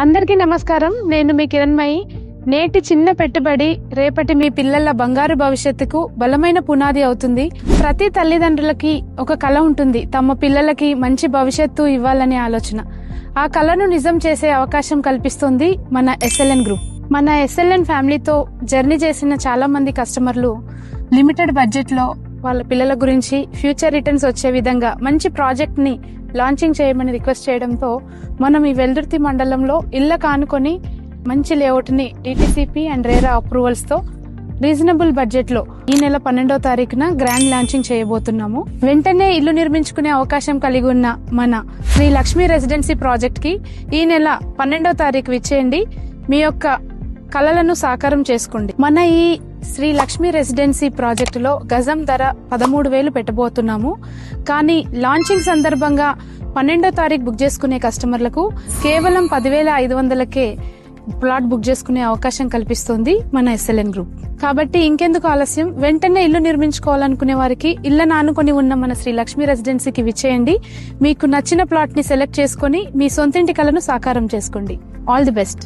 అందరికీ నమస్కారం. నేను మీ కిరణ్మయి. నేటి చిన్న పెట్టుబడి రేపటి మీ పిల్లల బంగారు భవిష్యత్తుకు బలమైన పునాది అవుతుంది. ప్రతి తల్లిదండ్రులకి ఒక కల ఉంటుంది, తమ పిల్లలకి మంచి భవిష్యత్తు ఇవ్వాలనే ఆలోచన. ఆ కలను నిజం చేసే అవకాశం కల్పిస్తుంది మన ఎస్ఎల్ఎన్ గ్రూప్. మన ఎస్ఎల్ఎన్ ఫ్యామిలీతో జర్నీ చేసిన చాలా మంది కస్టమర్లు లిమిటెడ్ బడ్జెట్ లో వాళ్ళ పిల్లల గురించి ఫ్యూచర్ రిటర్న్స్ వచ్చే విధంగా మంచి ప్రాజెక్ట్ ని లాంచింగ్ చేయమని రిక్వెస్ట్ చేయడంతో మనం ఈ వెల్దుర్తి మండలంలో ఇళ్ల కానుకొని మంచి లేఅవుట్ ని డిటిసిపి అండ్ రేరా అప్రూవల్స్ తో రీజనబుల్ బడ్జెట్ లో ఈ నెల 12వ తారీఖున గ్రాండ్ లాంచింగ్ చేయబోతున్నాము. వెంటనే ఇల్లు నిర్మించుకునే అవకాశం కలిగి ఉన్న మన శ్రీ లక్ష్మీ రెసిడెన్సీ ప్రాజెక్ట్ కి ఈ నెల 12వ తారీఖు విచ్చేయండి. మీ యొక్క కలలను సాకారం చేసుకోండి. మన ఈ శ్రీ లక్ష్మీ రెసిడెన్సీ ప్రాజెక్టు లో గజం ధర 13,000 పెట్టబోతున్నాము. కానీ లాంచింగ్ సందర్భంగా 12వ తారీఖు బుక్ చేసుకునే కస్టమర్లకు కేవలం 10,500కే ప్లాట్ బుక్ చేసుకునే అవకాశం కల్పిస్తుంది మన ఎస్ఎల్ఎన్ గ్రూప్. కాబట్టి ఇంకెందుకు ఆలస్యం, వెంటనే ఇల్లు నిర్మించుకోవాలనుకునే వారికి ఇళ్ల నానుకొని ఉన్న మన శ్రీ లక్ష్మీ రెసిడెన్సీకి విచ్చేయండి. మీకు నచ్చిన ప్లాట్ ని సెలెక్ట్ చేసుకుని మీ సొంతింటి కలను సాకారం చేసుకోండి. All the best.